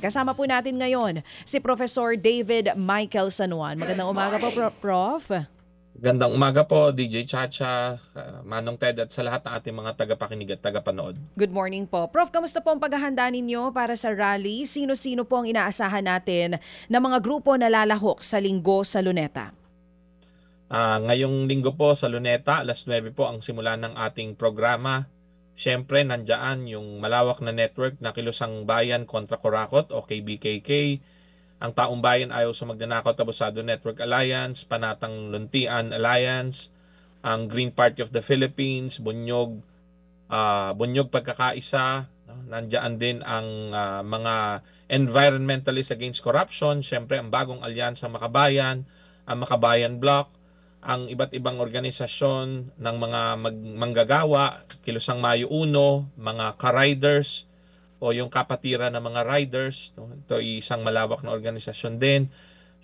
Kasama po natin ngayon si Professor David Michael San Juan. Magandang umaga po, Prof. Gandang umaga po, DJ Chacha, Manong Ted at sa lahat ng ating mga tagapakinig at tagapanood. Good morning po. Prof, kamusta po ang paghahanda ninyo para sa rally? Sino-sino po ang inaasahan natin na mga grupo na lalahok sa linggo sa Luneta? Ngayong linggo po sa Luneta, alas 9 po ang simula ng ating programa. Siyempre, nandiyan yung malawak na network na Kilusang Bayan kontra Corakot o KBKK. Ang Taong Bayan Ayaw sa Magnanakaw Tabusado Network Alliance, Panatang Luntian Alliance, ang Green Party of the Philippines, Bunyog Pagkakaisa. Nandiyan din ang mga Environmentalists Against Corruption, siyempre ang Bagong Alyansa Makabayan, ang Makabayan Bloc, ang iba't ibang organisasyon ng mga manggagawa, Kilusang Mayo Uno, mga ka-riders o yung kapatiran ng mga riders. Ito ay isang malawak na organisasyon din.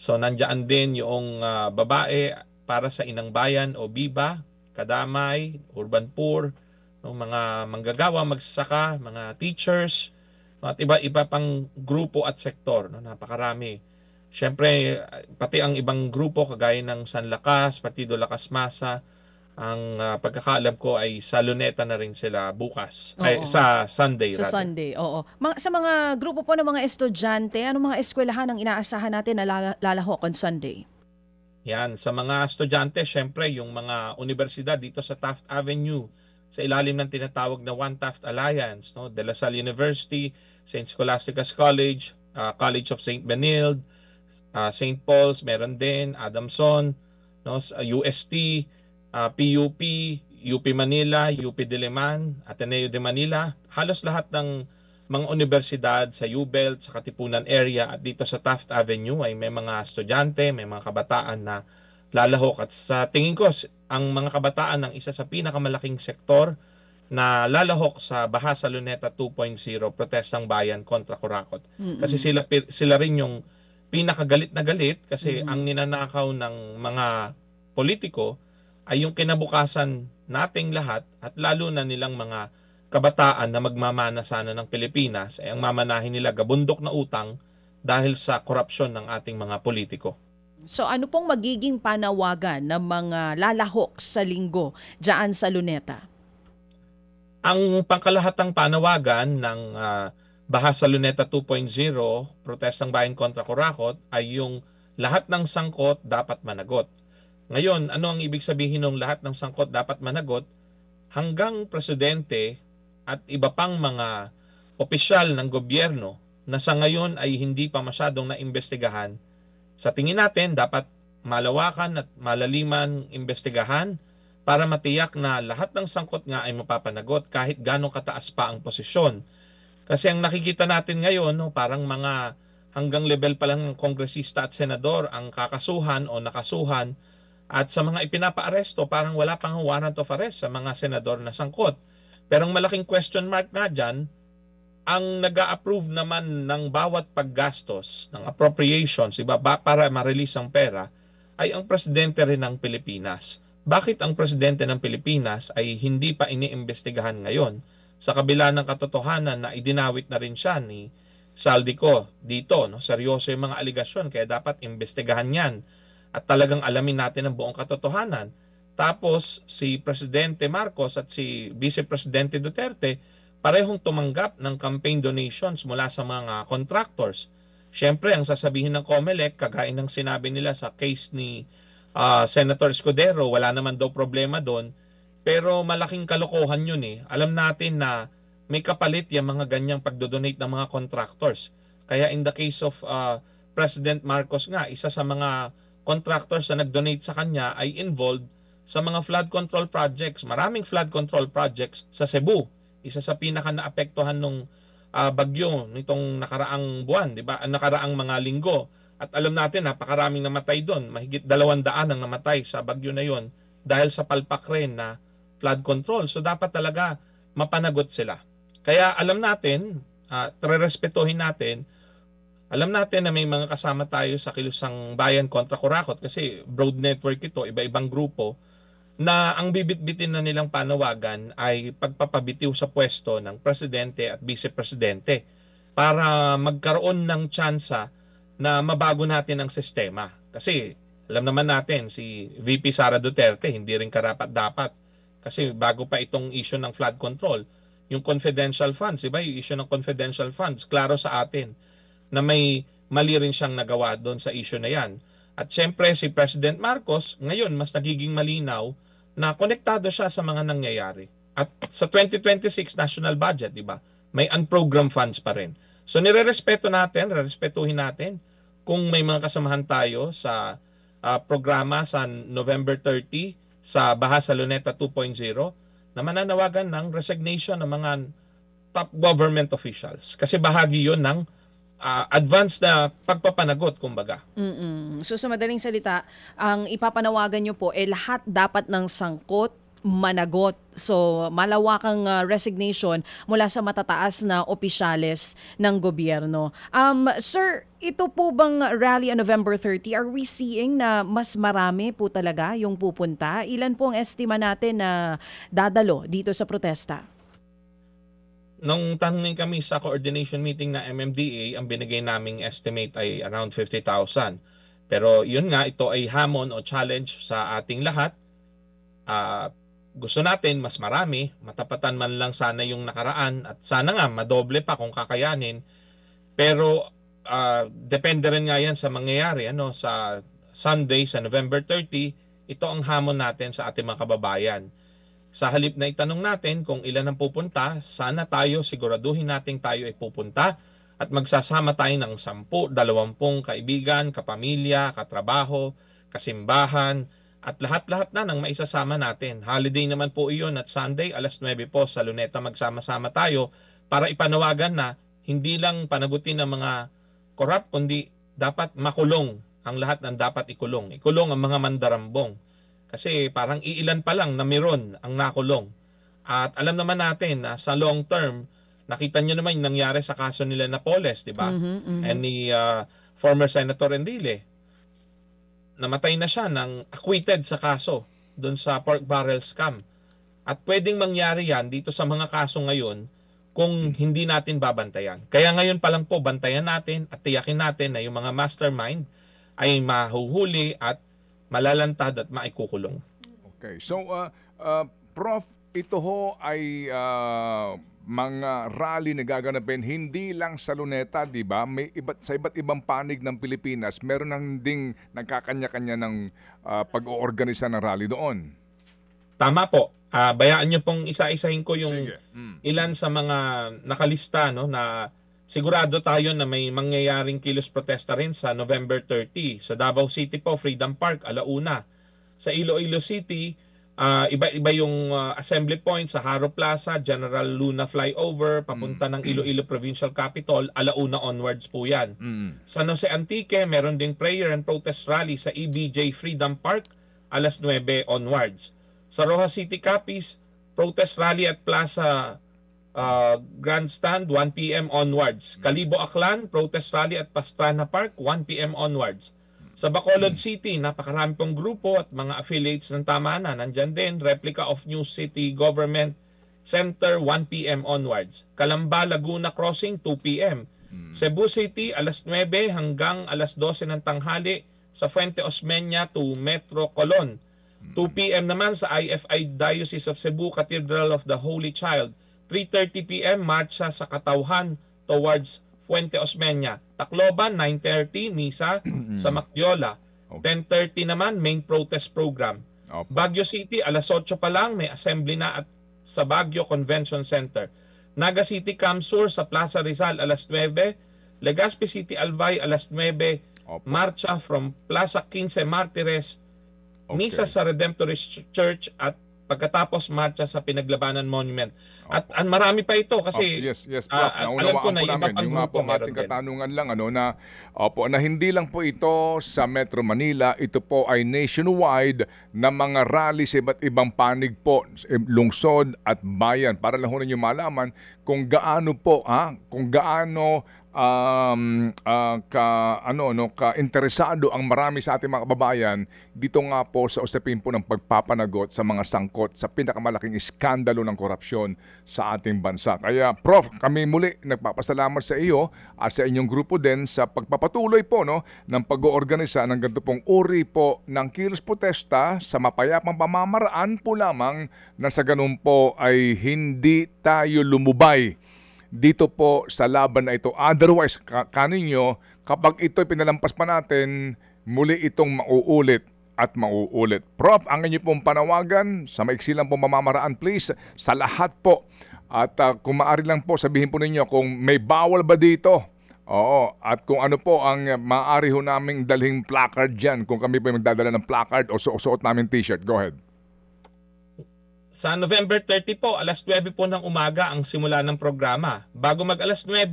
So nandiyan din yung babae para sa Inang Bayan o BIBA, Kadamay, Urban Poor, mga manggagawa, magsasaka, mga teachers, at iba-iba pang grupo at sektor. Napakarami. Siyempre, pati ang ibang grupo kagaya ng San Lakas, Partido Lakas Masa, ang pagkakaalam ko ay sa Luneta na rin sila bukas. Ay, sa Sunday. Sa Sunday, oo. Sa mga grupo po ng mga estudyante, ano mga eskwelahan ang inaasahan natin na lalahok on Sunday? Yan, sa mga estudyante, siyempre yung mga universidad dito sa Taft Avenue, sa ilalim ng tinatawag na One Taft Alliance, De La Salle University, St. Scholastica's College, College of St. Benilde, St. Paul's, meron din, Adamson, UST, PUP, UP Manila, UP Diliman, Ateneo de Manila, halos lahat ng mga universidad sa U-Belt, sa Katipunan area at dito sa Taft Avenue ay may mga estudyante, may mga kabataan na lalahok. At sa tingin ko, ang mga kabataan ng isa sa pinakamalaking sektor na lalahok sa Bahasa Luneta 2.0, Protestang Bayan kontra Corakot. Kasi sila rin yung pinakagalit na galit kasi ang ninanakaw ng mga politiko ay yung kinabukasan nating lahat at lalo na nilang mga kabataan na magmamana sana ng Pilipinas ay ang mamanahin nila gabundok na utang dahil sa korupsyon ng ating mga politiko. So ano pong magiging panawagan ng mga lalahok sa linggo dyan sa Luneta? Ang pangkalahatang panawagan ng Bahasa Luneta 2.0, Protestang Bayan kontra Corakot, ay yung lahat ng sangkot dapat managot. Ngayon, ano ang ibig sabihin ng lahat ng sangkot dapat managot? Hanggang presidente at iba pang mga opisyal ng gobyerno na sa ngayon ay hindi pa masyadong naimbestigahan, sa tingin natin dapat malawakan at malaliman imbestigahan para matiyak na lahat ng sangkot nga ay mapapanagot kahit ganong kataas pa ang posisyon. Kasi ang nakikita natin ngayon, parang mga hanggang level pa lang ng kongresista at senador ang kakasuhan o nakasuhan at sa mga ipinapaaresto parang wala pang warrant of arrest sa mga senador na sangkot. Pero ang malaking question mark nga dyan, ang nag-a-approve naman ng bawat paggastos ng appropriations para ma-release ang pera ay ang presidente rin ng Pilipinas. Bakit ang presidente ng Pilipinas ay hindi pa iniimbestigahan ngayon? Sa kabila ng katotohanan na idinawit na rin siya ni Saldico dito, seryoso yung mga aligasyon kaya dapat imbestigahan yan at talagang alamin natin ang buong katotohanan. Tapos si Presidente Marcos at si Vice Presidente Duterte parehong tumanggap ng campaign donations mula sa mga contractors. Siyempre, ang sasabihin ng COMELEC, kagaya ng sinabi nila sa case ni Senator Escudero, wala naman daw problema doon. Pero malaking kalokohan yun Alam natin na may kapalit yung mga ganyang pagdodonate ng mga contractors. Kaya in the case of President Marcos nga, isa sa mga contractors na nag-donate sa kanya ay involved sa mga flood control projects. Maraming flood control projects sa Cebu. Isa sa pinaka naapektuhan nung bagyo nitong nakaraang buwan, di ba? Nakaraang mga linggo. At alam natin, napakaraming namatay doon. Mahigit 200 ang namatay sa bagyo na yon dahil sa palpak rin na flood control. So dapat talaga mapanagot sila. Kaya alam natin, respetuhin natin, alam natin na may mga kasama tayo sa Kilusang Bayan kontra Corakot kasi broad network ito, iba-ibang grupo na ang bibit-bitin na nilang panawagan ay pagpapabitiw sa pwesto ng presidente at vice-presidente para magkaroon ng tsansa na mabago natin ang sistema. Kasi alam naman natin si VP Sara Duterte hindi rin karapat-dapat. Kasi bago pa itong issue ng flood control, yung confidential funds, diba? Yung issue ng confidential funds, klaro sa atin na may mali rin siyang nagawa doon sa issue na yan. At syempre si President Marcos, ngayon mas nagiging malinaw na konektado siya sa mga nangyayari. At sa 2026 national budget, diba? May unprogrammed funds pa rin. So nirerespeto natin, rerespetuhin natin kung may mga kasamahan tayo sa programa sa November 30 sa Bahasa Luneta 2.0 na mananawagan ng resignation ng mga top government officials. Kasi bahagi yon ng advanced na pagpapanagot, kumbaga. So sa madaling salita, ang ipapanawagan nyo po, lahat dapat ng sangkot managot. So malawakang resignation mula sa matataas na opisyales ng gobyerno. Sir, ito po bang rally on November 30, are we seeing na mas marami po talaga yung pupunta? Ilan po ang estima natin na dadalo dito sa protesta? Nung tanungin kami sa coordination meeting na MMDA, ang binigay naming estimate ay around 50,000. Pero yun nga, ito ay hamon o challenge sa ating lahat. Gusto natin mas marami, matapatan man lang sana yung nakaraan at sana nga madoble pa kung kakayanin. Pero depende rin nga yan sa mangyayari. Sa Sunday, sa November 30, ito ang hamon natin sa ating mga kababayan. Sa halip na itanong natin kung ilan ang pupunta, sana tayo, siguraduhin natin tayo ay pupunta at magsasama tayo ng 10, 20 kaibigan, kapamilya, katrabaho, kasimbahan, at lahat-lahat na ng maisasama natin. Holiday naman po iyon at Sunday, alas 9 po sa Luneta magsama-sama tayo para ipanawagan na hindi lang panagutin ng mga korap, kundi dapat makulong ang lahat ng dapat ikulong. Ikulong ang mga mandarambong. Kasi parang iilan pa lang na meron ang nakulong. At alam naman natin na sa long term, nakita nyo naman yung nangyari sa kaso nila Napoles, di ba? And ni former Senator Enrile. Namatay na siya ng acquitted sa kaso doon sa pork barrel scam. At pwedeng mangyari yan dito sa mga kaso ngayon kung hindi natin babantayan. Kaya ngayon pa lang po, bantayan natin at tiyakin natin na yung mga mastermind ay mahuhuli at malalantad at maikukulong. Okay. So, Prof, ito ho ay mga rally na gaganapin hindi lang sa Luneta, di ba? Sa iba't ibang panig ng Pilipinas, meron nang ding nagkakanya-kanya ng pag-oorganisa ng rally doon. Tama po. Bayaan nyo pong isa-isahin ko yung ilan sa mga nakalista, no, na sigurado tayo na may mangyayaring kilos protesta rin sa November 30. Sa Davao City po, Freedom Park, alauna. Sa Iloilo City, iba-iba yung assembly point sa Haro Plaza, General Luna Flyover, papunta ng Iloilo Provincial Capital, alauna onwards po yan. Sa San Jose Antique, meron ding prayer and protest rally sa EBJ Freedom Park, alas 9 onwards. Sa Rojas City Capiz, protest rally at Plaza Grandstand, 1 p.m. onwards. Kalibo Aklan, protest rally at Pastrana Park, 1 p.m. onwards. Sa Bacolod City, napakarami pong grupo at mga affiliates ng Tamana. Nandyan din, replica of New City Government Center, 1 p.m. onwards. Calamba, Laguna Crossing, 2 p.m. Cebu City, alas 9 hanggang alas 12 ng tanghali. Sa Fuente Osmeña to Metro Colon. 2 p.m. naman sa IFI Diocese of Cebu, Cathedral of the Holy Child. 3:30 p.m. marcha sa Katauhan towards Fuente Osmeña. Tacloban, 9:30, misa sa Macdiola. 10:30 naman, main protest program. Baguio City, alas 8 pa lang, may assembly na at sa Baguio Convention Center. Naga City, Camsur, sa Plaza Rizal, alas 9. Legazpi City, Albay, alas 9. Marcha from Plaza 15 Martires. Misa sa Redemptorist Church at pagkatapos marcha sa Pinaglabanan Monument. At marami pa ito kasi yes, Prof. alam ko na iba pang yung nga po ating katanungan lang na hindi lang po ito sa Metro Manila, ito po ay nationwide na mga rally sa iba't ibang panig po, lungsod at bayan para lang ho ninyo malaman kung gaano ka-interesado ang marami sa ating mga kababayan dito nga po sa usapin po ng pagpapanagot sa mga sangkot sa pinakamalaking iskandalo ng korupsyon sa ating bansa. Kaya Prof, kami muli nagpapasalamat sa iyo at sa inyong grupo din sa pagpapatuloy po ng pag-oorganisa ng ganito pong uri po ng kilos protesta sa mapayapang pamamaraan po lamang na sa ganun po ay hindi tayo lumubay dito po sa laban na ito. Otherwise, kaninyo, kapag ito'y pinalampas pa natin, muli itong mauulit at mauulit. Prof, ang inyo pong panawagan sa maiksi lang pong pamamaraan, please, sa lahat po. At kung maaari lang po, sabihin po ninyo kung may bawal ba dito. Oo, at kung ano po ang maaari ho naming dalhing placard dyan, kung kami po magdadala ng placard o suot namin t-shirt. Go ahead. Sa November 30 po, alas 9 po ng umaga ang simula ng programa. Bago mag alas 9,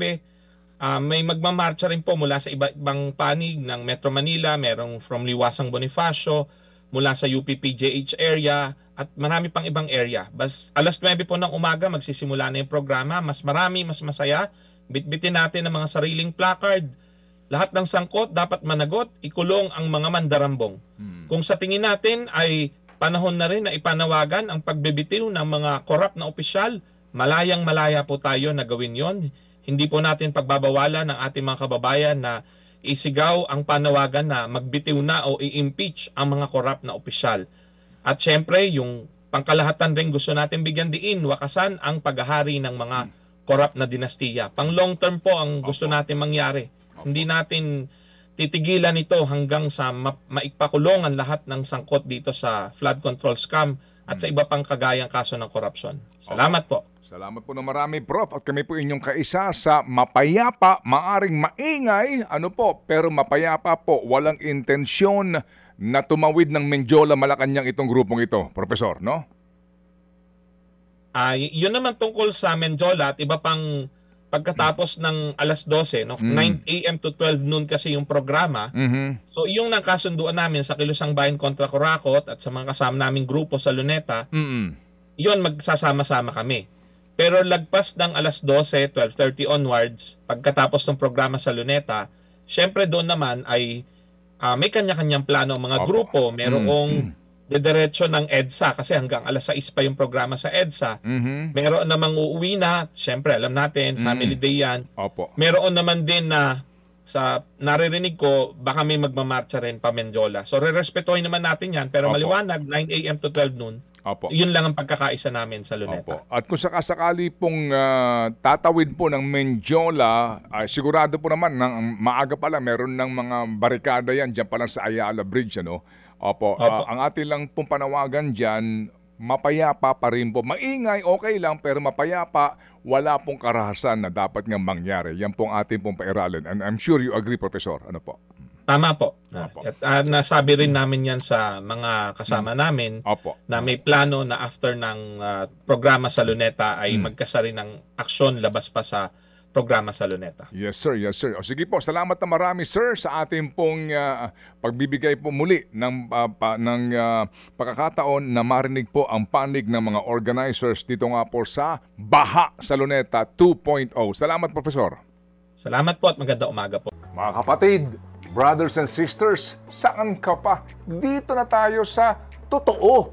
may magmamarcha rin po mula sa ibang panig ng Metro Manila, merong from Liwasang Bonifacio, mula sa UP-PJH area, at marami pang ibang area. Alas 9 po ng umaga, magsisimula na yung programa. Mas marami, mas masaya. Bitbitin natin ang mga sariling placard. Lahat ng sangkot dapat managot, ikulong ang mga mandarambong. Kung sa tingin natin ay panahon na rin na ipanawagan ang pagbibitiw ng mga korap na opisyal, malayang-malaya po tayo na gawin yon. Hindi po natin pagbabawalan ng ating mga kababayan na isigaw ang panawagan na magbitiw na o i-impeach ang mga korap na opisyal. At syempre, yung pangkalahatan rin gusto natin bigyan diin, wakasan ang paghahari ng mga korap na dinastiya. Pang long term po ang gusto natin mangyari. Hindi natin titigilan ito hanggang sa maikpakulong ang lahat ng sangkot dito sa flood control scam at sa iba pang kagayang kaso ng korupsyon. Salamat po. Salamat po na marami, Prof. At kami po inyong kaisa sa mapayapa, maaring maingay, pero mapayapa po, walang intensyon na tumawid ng Menjola Malacanang itong grupong ito, Profesor, no? Yun naman tungkol sa Menjola at iba pang pagkatapos ng alas 12, 9 a.m. to 12 noon kasi yung programa. So yung nakasunduan namin sa Kilusang Bayan kontra Coracout at sa mga kasama naming grupo sa Luneta, yun magsasama-sama kami. Pero lagpas ng alas 12, 12:30 onwards, pagkatapos ng programa sa Luneta, syempre doon naman ay may kanya-kanyang plano ang mga grupo. Merong diretso ng EDSA kasi hanggang alas 6 pa yung programa sa EDSA. Meron namang uuwi na, syempre alam natin, family day yan. Meron naman din na sa naririnig ko, baka may magmamarcha rin pa Menjola. So rerespetuhin naman natin yan, pero maliwanag, 9 a.m. to 12 noon, yun lang ang pagkakaisa namin sa Luneta. At kung sakasakali pong tatawid po ng Menjola, sigurado po naman, maaga pa lang, meron ng mga barikada yan, dyan pa lang sa Ayala Bridge, ang ating lang pong panawagan dyan, mapayapa pa rin po. Maingay, okay lang, pero mapayapa, wala pong karahasan na dapat nga mangyari. Yan pong ating pong pairalin. And I'm sure you agree, Professor. Ano po? Tama po. At nasabi rin namin yan sa mga kasama namin na may plano na after ng programa sa Luneta ay magkasa rin ng aksyon labas pa sa programa sa Luneta. Yes, sir. Yes, sir. O, sige po, salamat na marami, sir, sa ating pong pagbibigay po muli ng pagkakataon na marinig po ang panig ng mga organizers dito nga po sa Baha sa Luneta 2.0. Salamat, Professor. Salamat po at magandang umaga po. Mga kapatid, brothers and sisters, saan ka pa? Dito na tayo sa Totoo.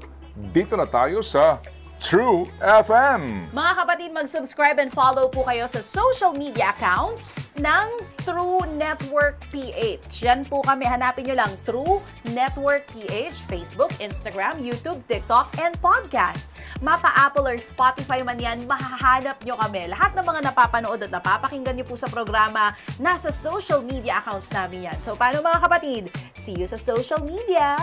Dito na tayo sa True FM. Mga kapatid, mag-subscribe and follow po kayo sa social media accounts ng True Network PH. Yan po kami. Hanapin nyo lang True Network PH, Facebook, Instagram, YouTube, TikTok, and podcast. Mapa Apple or Spotify man yan, mahahanap nyo kami. Lahat ng mga napapanood at napapakinggan nyo po sa programa, nasa social media accounts namin yan. So, paano mga kapatid? See you sa social media!